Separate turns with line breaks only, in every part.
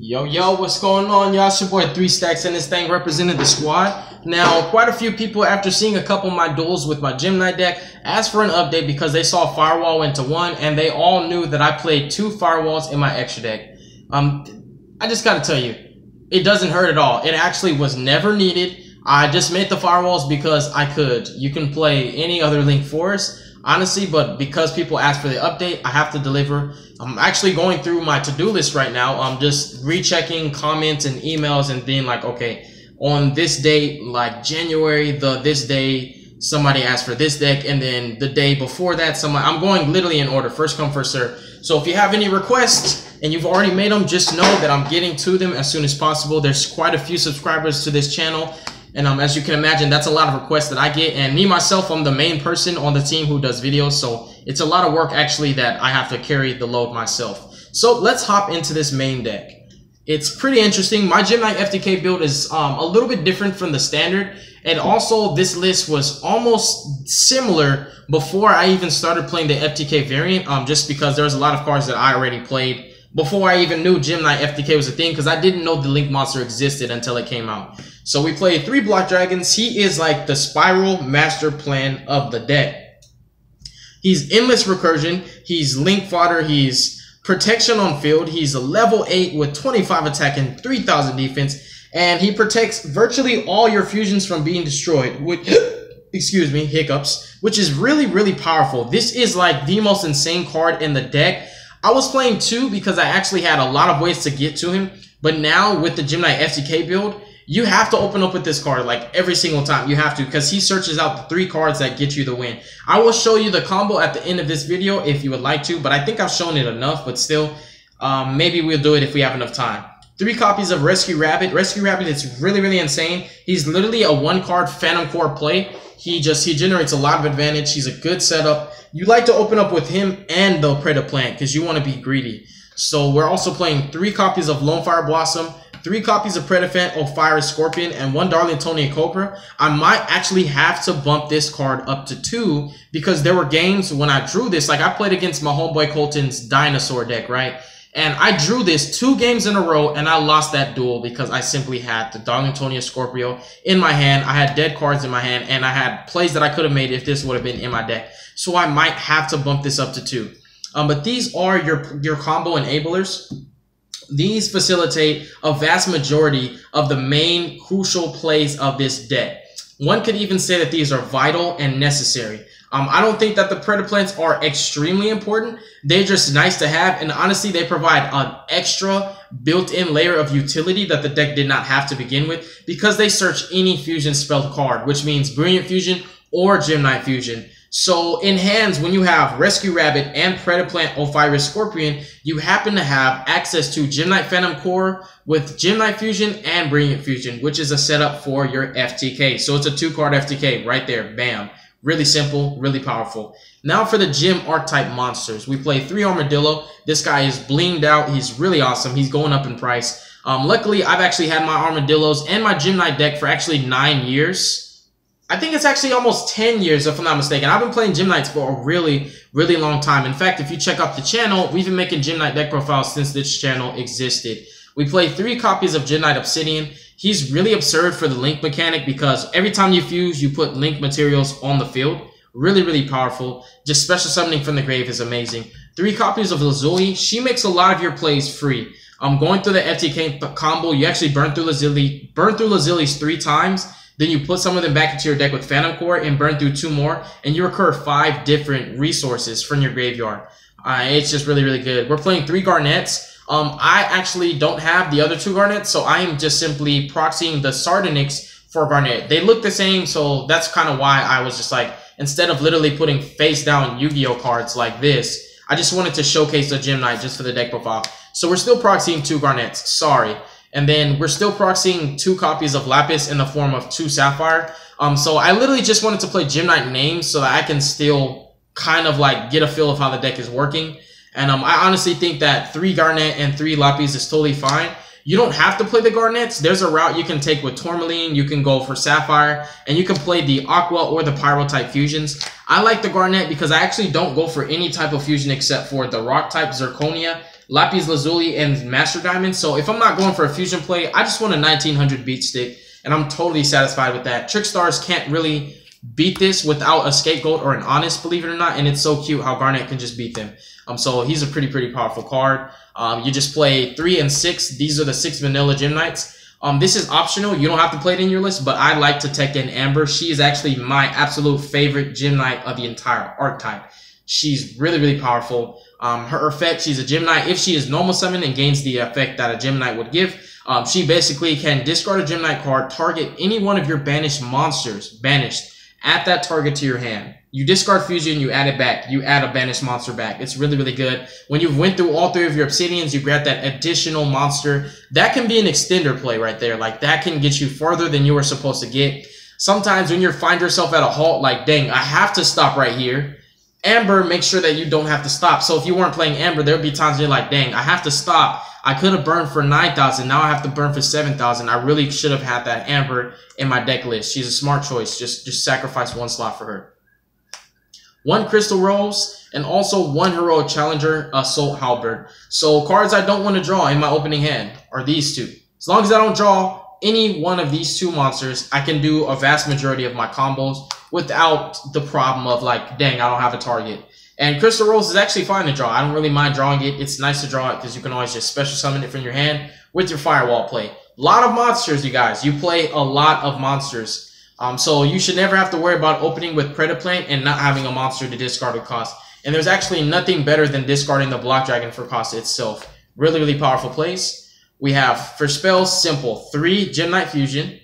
Yo, what's going on, y'all? It's your boy 3STACK, and this thing represented the squad. Now, quite a few people, after seeing a couple of my duels with my Gym Knight deck, asked for an update because they saw Firewall went to 1, and they all knew that I played 2 Firewalls in my extra deck. I just gotta tell you, it doesn't hurt at all. It actually was never needed. I just made the Firewalls because I could. You can play any other Link Forest, honestly, but because people asked for the update, I have to deliver. I'm actually going through my to-do list right now. I'm just rechecking comments and emails and being like, okay, on this date, like January, this day, somebody asked for this deck, and then the day before that, I'm going literally in order, first come, first serve. So if you have any requests and you've already made them, just know that I'm getting to them as soon as possible. There's quite a few subscribers to this channel. And as you can imagine, that's a lot of requests that I get. And me, myself, I'm the main person on the team who does videos. So it's a lot of work, actually, that I have to carry the load myself. So let's hop into this main deck. It's pretty interesting. My Gym Knight FTK build is a little bit different from the standard. And also, this list was almost similar before I even started playing the FTK variant. Just because there was a lot of cards that I already played before I even knew Gym Knight FTK was a thing, because I didn't know the Link monster existed until it came out. So we played 3 Block Dragons. He is like the spiral master plan of the deck. He's endless recursion. He's Link fodder. He's protection on field. He's a level 8 with 25 attack and 3000 defense. And he protects virtually all your fusions from being destroyed. Which, excuse me, hiccups. Which is really, really powerful. This is like the most insane card in the deck. I was playing 2 because I actually had a lot of ways to get to him. But now with the Gym Knight FTK build, you have to open up with this card like every single time. You have to, because he searches out the 3 cards that get you the win. I will show you the combo at the end of this video if you would like to, but I think I've shown it enough. But still, maybe we'll do it if we have enough time. 3 copies of Rescue Rabbit. Rescue Rabbit is really, really insane. He's literally a 1-card Phantom Core play. He generates a lot of advantage. He's a good setup. You like to open up with him and the Predator Plant because you want to be greedy. So we're also playing 3 copies of Lone Fire Blossom, 3 copies of Predafant or Fire Scorpion, and 1 Darlingtonia Cobra. I might actually have to bump this card up to 2 because there were games when I drew this. Like I played against my homeboy Colton's Dinosaur deck, right? And I drew this 2 games in a row and I lost that duel because I simply had the Darlingtonia Scorpio in my hand. I had dead cards in my hand and I had plays that I could have made if this would have been in my deck. So I might have to bump this up to 2. But these are your combo enablers. These facilitate a vast majority of the main crucial plays of this deck. One could even say that these are vital and necessary. I don't think that the Predator Plants are extremely important. They're just nice to have, and honestly, they provide an extra built-in layer of utility that the deck did not have to begin with because they search any fusion spell card, which means Brilliant Fusion or Gym Knight Fusion. So in hands, when you have Rescue Rabbit and Predator Plant or Fire Scorpion, you happen to have access to Gym Knight Phantom Core with Gym Knight Fusion and Brilliant Fusion, which is a setup for your FTK. So it's a 2-card FTK right there. Bam. Really simple, really powerful. Now for the gym archetype monsters. We play 3 Armadillo. This guy is blinged out. He's really awesome. He's going up in price. Luckily, I've actually had my Armadillos and my Gym Knight deck for actually 9 years. I think it's actually almost 10 years, if I'm not mistaken. I've been playing Gym Knights for a really, really long time. In fact, if you check out the channel, we've been making Gym Knight deck profiles since this channel existed. We play 3 copies of Gym Knight Obsidian. He's really absurd for the Link mechanic because every time you fuse, you put Link materials on the field. Really, really powerful. Just special summoning from the grave is amazing. 3 copies of Lazuli. She makes a lot of your plays free. Going through the FTK combo, you actually burn through Lazilis 3 times. Then you put some of them back into your deck with Phantom Core and burn through 2 more. And you recur 5 different resources from your graveyard. It's just really, really good. We're playing 3 Garnets. I actually don't have the other 2 Garnets, so I am just simply proxying the Sardonyx for Garnet. They look the same, so that's kind of why I was just like, instead of literally putting face down Yu-Gi-Oh cards like this, I just wanted to showcase the Gym Knight just for the deck profile. So we're still proxying 2 Garnets, sorry. And then we're still proxying 2 copies of Lapis in the form of 2 Sapphire. So I literally just wanted to play Gym Knight names so that I can still kind of like get a feel of how the deck is working. And I honestly think that 3 Garnet and 3 Lapis is totally fine. You don't have to play the Garnets. There's a route you can take with Tourmaline. You can go for Sapphire, and you can play the Aqua or the Pyro type fusions. I like the Garnet because I actually don't go for any type of fusion except for the Rock type Zirconia. Lapis Lazuli, and Master Diamond. So if I'm not going for a fusion play, I just want a 1900 beat stick, and I'm totally satisfied with that. Trickstars can't really beat this without a Scapegoat or an Honest, believe it or not, and it's so cute how Garnet can just beat them. So he's a pretty powerful card. You just play 3 and 6. These are the 6 vanilla Gem Knights. This is optional. You don't have to play it in your list, but I like to tech in Amber. She is actually my absolute favorite Gem Knight of the entire archetype. She's really powerful. Her effect, she's a Gem Knight. If she is normal summon and gains the effect that a Gem Knight would give, she basically can discard a Gem Knight card, target any one of your banished monsters, add that target to your hand. You discard fusion, you add it back. You add a banished monster back. It's really good. When you've went through all 3 of your obsidians, you grab that additional monster. That can be an extender play right there. Like, that can get you further than you were supposed to get. Sometimes when you find yourself at a halt, like, dang, I have to stop right here. Amber makes sure that you don't have to stop. So if you weren't playing Amber, there would be times you're like, dang, I have to stop. I could have burned for 9,000. Now I have to burn for 7,000. I really should have had that Amber in my deck list. She's a smart choice. Just sacrifice 1 slot for her. 1 Crystal Rose, and also 1 Heroic Challenger Assault Halberd. So cards I don't want to draw in my opening hand are these 2. As long as I don't draw any one of these 2 monsters, I can do a vast majority of my combos without the problem of like, dang, I don't have a target. And Crystal Rose is actually fine to draw. I don't really mind drawing it. It's nice to draw it because you can always just special summon it from your hand with your Firewall play. A lot of monsters, you guys. You play a lot of monsters. So you should never have to worry about opening with Predaplant and not having a monster to discard at cost. And there's actually nothing better than discarding the Block Dragon for cost itself. Really powerful plays. We have, for spells, simple. 3 Gem Knight Fusion,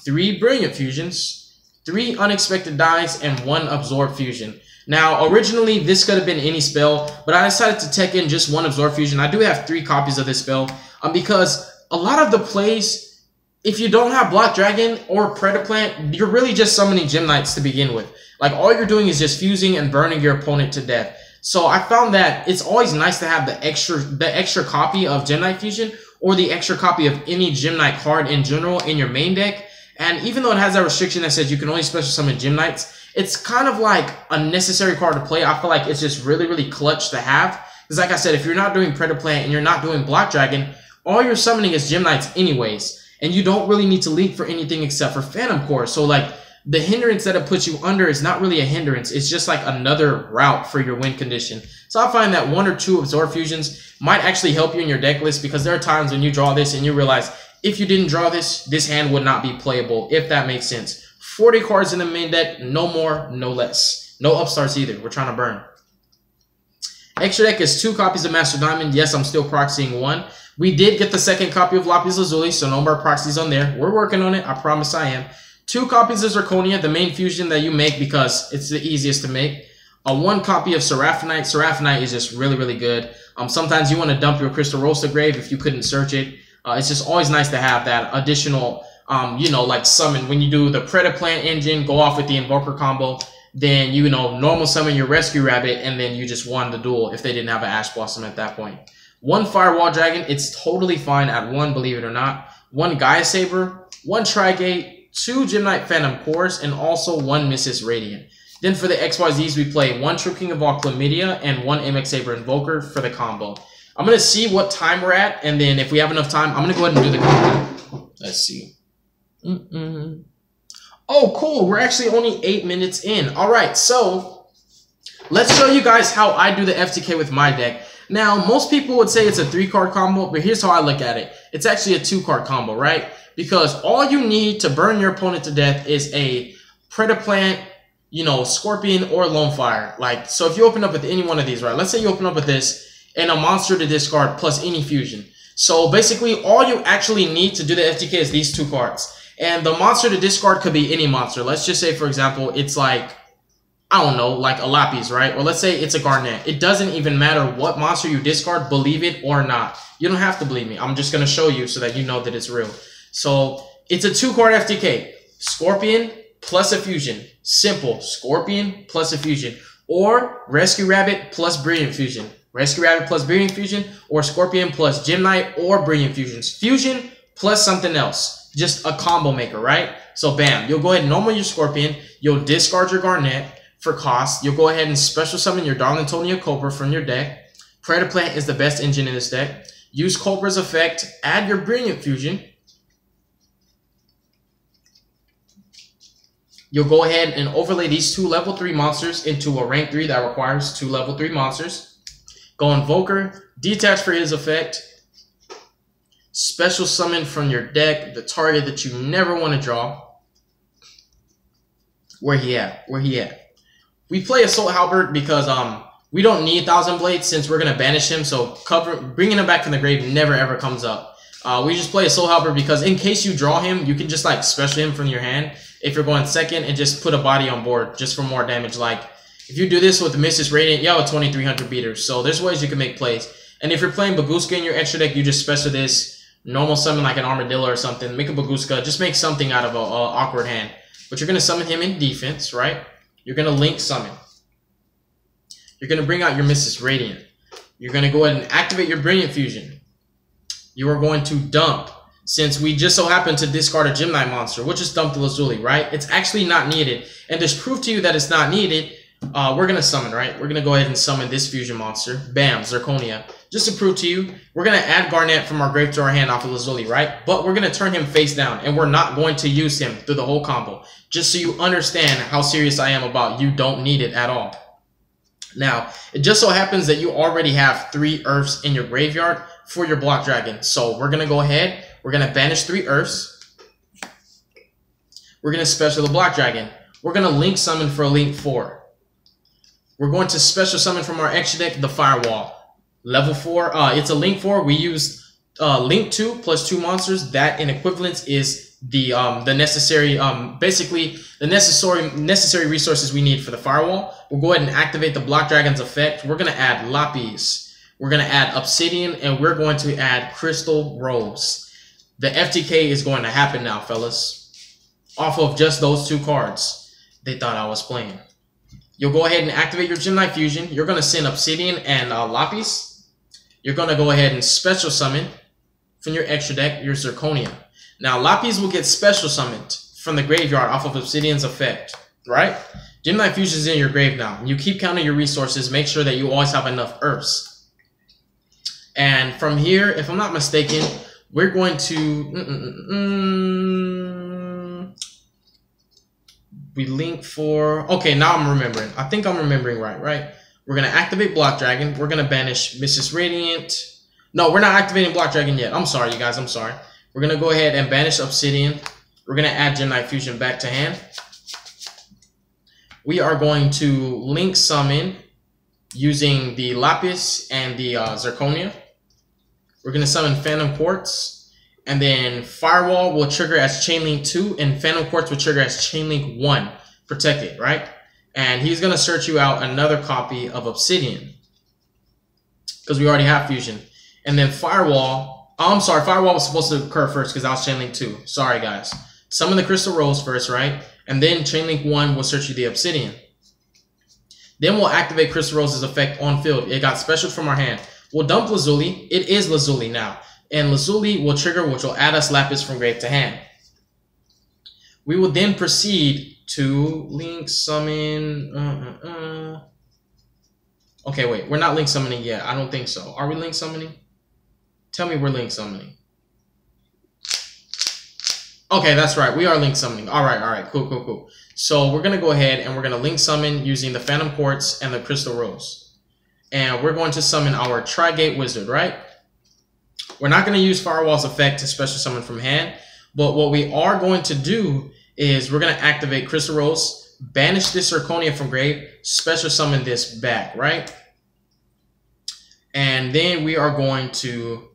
3 Brilliant Fusions, 3 Unexpected Dies, and 1 Absorb Fusion. Now, originally, this could have been any spell, but I decided to tech in just 1 Absorb Fusion. I do have 3 copies of this spell because a lot of the plays, if you don't have Block Dragon or Predaplant, you're really just summoning Gem Knights to begin with. Like, all you're doing is just fusing and burning your opponent to death. So I found that it's always nice to have the extra copy of Gem Knight Fusion or the extra copy of any Gem Knight card in general in your main deck. And even though it has that restriction that says you can only special summon Gem Knights, it's kind of like a necessary card to play. I feel like it's just really clutch to have. Because like I said, if you're not doing Predaplant and you're not doing Block Dragon, all you're summoning is Gem Knights anyways. And you don't really need to leak for anything except for Phantom Core. So like, the hindrance that it puts you under is not really a hindrance. It's just like another route for your win condition. So I find that 1 or 2 Absorb Fusions might actually help you in your deck list, because there are times when you draw this and you realize if you didn't draw this, this hand would not be playable, if that makes sense. 40 cards in the main deck, no more, no less. No upstarts either. We're trying to burn. Extra deck is 2 copies of Master Diamond. Yes, I'm still proxying 1. We did get the 2nd copy of Lapis Lazuli, so no more proxies on there. We're working on it. I promise I am. 2 copies of Zirconia, the main fusion that you make because it's the easiest to make. 1 copy of Seraphinite. Seraphinite is just really good. Sometimes you want to dump your Crystal Rose to grave if you couldn't search it. It's just always nice to have that additional, you know, like summon. When you do the Predaplant engine, go off with the Invoker combo, then, you know, normal summon your Rescue Rabbit, and then you just won the duel if they didn't have an Ash Blossom at that point. 1 Firewall Dragon, it's totally fine at 1, believe it or not. 1 Gaia Saber, 1 Trigate, 2 Gem Knight Phantom Cores, and also 1 Mrs. Radiant. Then for the XYZs, we play 1 True King of all Chlamydia and 1 MX Saber Invoker for the combo. I'm going to see what time we're at, and then if we have enough time, I'm going to go ahead and do the combo. Let's see. Oh, cool. We're actually only 8 minutes in. All right, so let's show you guys how I do the FTK with my deck. Now, most people would say it's a 3-card combo, but here's how I look at it. It's actually a 2-card combo, right? Because all you need to burn your opponent to death is a Predaplant, you know, Scorpion, or Lonefire. Like, so if you open up with any one of these, right? Let's say you open up with this and a monster to discard plus any fusion. So basically, all you actually need to do the FTK is these 2 cards. And the monster to discard could be any monster. Let's just say, for example, it's like, I don't know, like a Lapis, right? Or let's say it's a Garnet. It doesn't even matter what monster you discard, believe it or not. You don't have to believe me. I'm just going to show you so that you know that it's real. So it's a 2-card FTK. Scorpion plus a fusion. Simple. Scorpion plus a fusion. Or Rescue Rabbit plus Brilliant Fusion. Rescue Rabbit plus Brilliant Fusion. Or Scorpion plus Gem Knight or Brilliant Fusions. Fusion plus something else. Just a combo maker, right? So bam. You'll go ahead and normal your Scorpion. You'll discard your Garnet for cost. You'll go ahead and special summon your Darling Tonia Cobra from your deck. Credit Plant is the best engine in this deck. Use Cobra's effect, add your Brilliant Fusion. You'll go ahead and overlay these 2 level 3 monsters into a rank 3 that requires 2 level 3 monsters. Go Invoker, detach for his effect. Special summon from your deck the target that you never want to draw. Where he at? Where he at? We play Assault Halberd because we don't need Thousand Blades since we're gonna banish him. So bringing him back from the grave never ever comes up. We just play Assault Halberd because in case you draw him, you can just like special him from your hand if you're going second and just put a body on board just for more damage. Like if you do this with the Mrs. Radiant, you have a 2300 beaters. So there's ways you can make plays. And if you're playing Baguska in your extra deck, you just special this, normal summon like an Armadillo or something, make a Baguska, just make something out of a awkward hand. But you're going to summon him in defense, right? You're going to link summon. You're going to bring out your Mrs. Radiant. You're going to go ahead and activate your Brilliant Fusion. You are going to dump. Since we just so happen to discard a Gem Knight monster, we'll just dump the Lazuli, right? It's actually not needed. And there's proof to you that it's not needed. We're going to summon, right? We're going to go ahead and summon this fusion monster. Bam, Zirconia. Just to prove to you, we're going to add Garnet from our grave to our hand off of Lazuli, right? But we're going to turn him face down, and we're not going to use him through the whole combo. Just so you understand how serious I am about you don't need it at all. Now, it just so happens that you already have 3 Earths in your graveyard for your Block Dragon. So we're going to go ahead. We're going to banish 3 Earths. We're going to special the Block Dragon. We're going to link summon for a link 4. We're going to special summon from our extra deck the Firewall. Level 4. It's a link 4. We use link 2 plus 2 monsters. That in equivalence is the necessary, basically the necessary resources we need for the Firewall. We'll go ahead and activate the Block Dragon's effect. We're going to add Lapis. We're going to add Obsidian, and we're going to add Crystal Rose. The FTK is going to happen now, fellas. Off of just those 2 cards. They thought I was playing. You'll go ahead and activate your Gem Knight Fusion. You're going to send Obsidian and Lapis. You're going to go ahead and special summon from your extra deck your Zirconia. Now, Lapis will get special summoned from the graveyard off of Obsidian's effect, right? Gem Knight Fusion is in your grave now. You keep counting your resources. Make sure that you always have enough Earths. And from here, if I'm not mistaken, we're going to... We link for... Okay, now I'm remembering. I think I'm remembering right? We're going to activate Block Dragon. We're going to banish Mrs. Radiant. No, we're not activating Block Dragon yet. I'm sorry, you guys. I'm sorry. We're going to go ahead and banish Obsidian. We're going to add Gem Knight Fusion back to hand. We are going to link summon using the Lapis and the Zirconia. We're going to summon Phantom Quartz. And then Firewall will trigger as Chainlink 2, and Phantom Quartz will trigger as Chainlink 1. Protected, right? And he's going to search you out another copy of Obsidian. Because we already have Fusion. And then Firewall... Oh, I'm sorry. Firewall was supposed to occur first because that was Chainlink 2. Sorry, guys. Summon the Crystal Rose first, right? And then Chainlink 1 will search you the Obsidian. Then we'll activate Crystal Rose's effect on field. It got special from our hand. We'll dump Lazuli. It is Lazuli now. And Lazuli will trigger, which will add us Lapis from grave to hand. We will then proceed to link summon... Okay, wait. We're not link summoning yet. I don't think so. Are we link summoning? Tell me we're link summoning. Okay, that's right. We are link summoning. All right. Cool. So we're going to go ahead and we're going to link summon using the Phantom Quartz and the Crystal Rose. And we're going to summon our Tri-Gate Wizard, right? We're not going to use Firewall's effect to special summon from hand. But what we are going to do is we're going to activate Crystal Rose, banish this Zirconia from grave, special summon this back, right? And then we are going to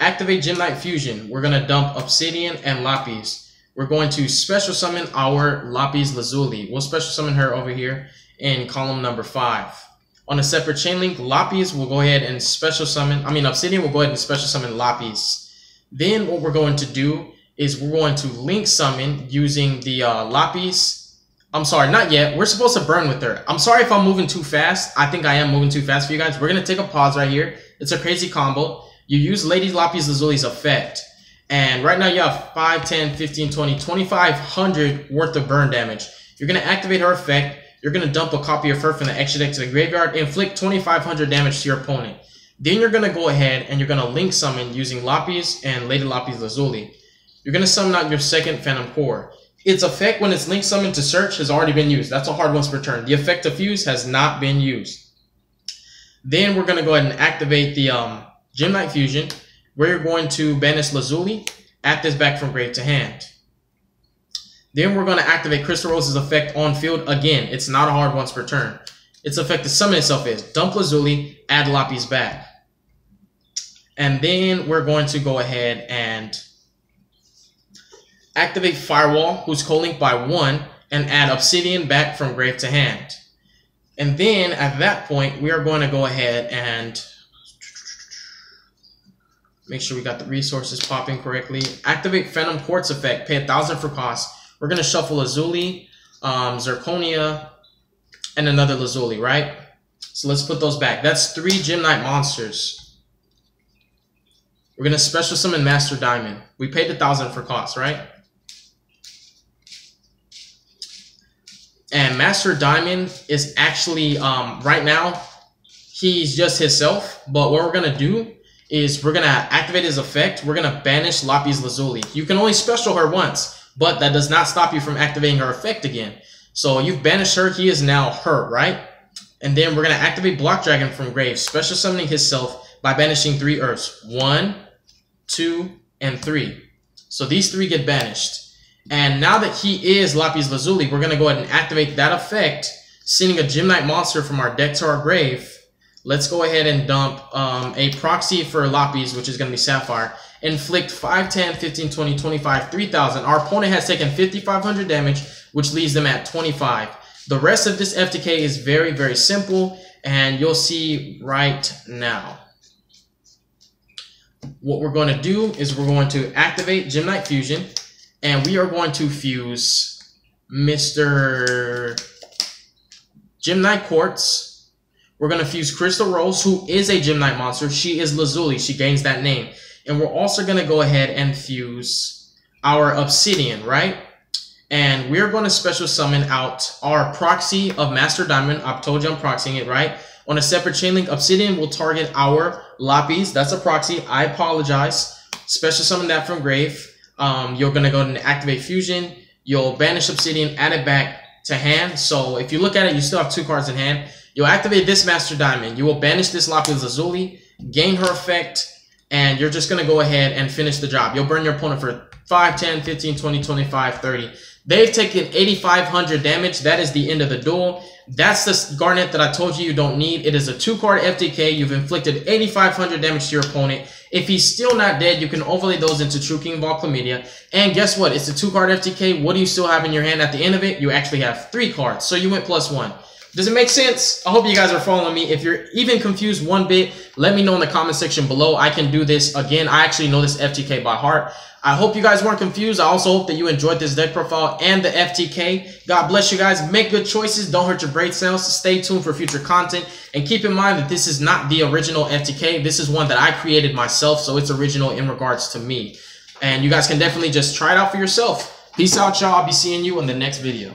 activate Gem Knight Fusion. We're going to dump Obsidian and Lapis. We're going to special summon our Lapis Lazuli. We'll special summon her over here in column number 5. On a separate chain link, Lapis will go ahead and special summon. Obsidian will go ahead and special summon Lapis. Then what we're going to do is we're going to link summon using the Lapis. I'm sorry, not yet. We're supposed to burn with her. I'm sorry if I'm moving too fast. I think I am moving too fast for you guys. We're going to take a pause right here. It's a crazy combo. You use Lady Lapis Lazuli's effect. And right now you have 5, 10, 15, 20, 2,500 worth of burn damage. You're going to activate her effect. you're going to dump a copy of her from the extra deck to the graveyard, inflict 2,500 damage to your opponent. Then you're going to go ahead and you're going to link summon using Lapis and Lady Lapis Lazuli. You're going to summon out your second Phantom Core. Its effect when it's link summoned to search has already been used. That's a hard once per turn. The effect to fuse has not been used. Then we're going to go ahead and activate the Gem Knight Fusion, where you're going to banish Lazuli, add this back from grave to hand. Then we're going to activate Crystal Rose's effect on field again. It's not a hard once per turn. Its effect to summon itself is dump Lazuli, add Lapis back. And then we're going to go ahead and activate Firewall, who's co-linked by 1, and add Obsidian back from grave to hand. And then at that point, we are going to go ahead and make sure we got the resources popping correctly. Activate Phantom Quartz effect, pay 1,000 for cost. We're going to shuffle Lazuli, Zirconia, and another Lazuli, right? So let's put those back. That's 3 Gem Knight monsters. We're going to special summon Master Diamond. We paid 1,000 for cost, right? And Master Diamond is actually, right now, he's just himself. But what we're going to do is we're going to activate his effect. We're going to banish Lapis Lazuli. You can only special her once, but that does not stop you from activating her effect again. So you've banished her. He is now her, right? And then we're going to activate Block Dragon from grave, special summoning himself by banishing 3 Earths. 1, 2, and 3. So these 3 get banished. And now that he is Lapis Lazuli, we're going to go ahead and activate that effect, sending a Gem Knight monster from our deck to our grave. Let's go ahead and dump a proxy for Lapis, which is going to be Sapphire. Inflict 5, 10, 15, 20, 25, 3,000. Our opponent has taken 5,500 damage, which leaves them at 25. The rest of this FTK is very, very simple, and you'll see right now. What we're going to do is we're going to activate Gem Knight Fusion, and we are going to fuse Mr. Gem Knight Quartz. We're going to fuse Crystal Rose, who is a Gem Knight monster. She is Lazuli. She gains that name. And we're also going to go ahead and fuse our Obsidian, right? And we're going to special summon out our proxy of Master Diamond. I've told you I'm proxying it, right? On a separate chain link, Obsidian will target our Lapis. That's a proxy. I apologize. Special summon that from grave. You're going to go and activate Fusion. You'll banish Obsidian, add it back to hand. So if you look at it, you still have 2 cards in hand. You'll activate this Master Diamond. You will banish this Lapis Lazuli, gain her effect, and you're just going to go ahead and finish the job. You'll burn your opponent for 5, 10, 15, 20, 25, 30. They've taken 8,500 damage. That is the end of the duel. That's the Garnet that I told you don't need. It is a 2-card FTK. You've inflicted 8,500 damage to your opponent. If he's still not dead, you can overlay those into True King Ball Chlamydia. And guess what? It's a 2-card FTK. What do you still have in your hand at the end of it? You actually have 3 cards. So you went +1. Does it make sense? I hope you guys are following me. If you're even confused one bit, let me know in the comment section below. I can do this again. I actually know this FTK by heart. I hope you guys weren't confused. I also hope that you enjoyed this deck profile and the FTK. God bless you guys. Make good choices. Don't hurt your brain cells. Stay tuned for future content. And keep in mind that this is not the original FTK. This is one that I created myself, so it's original in regards to me. And you guys can definitely just try it out for yourself. Peace out, y'all. I'll be seeing you in the next video.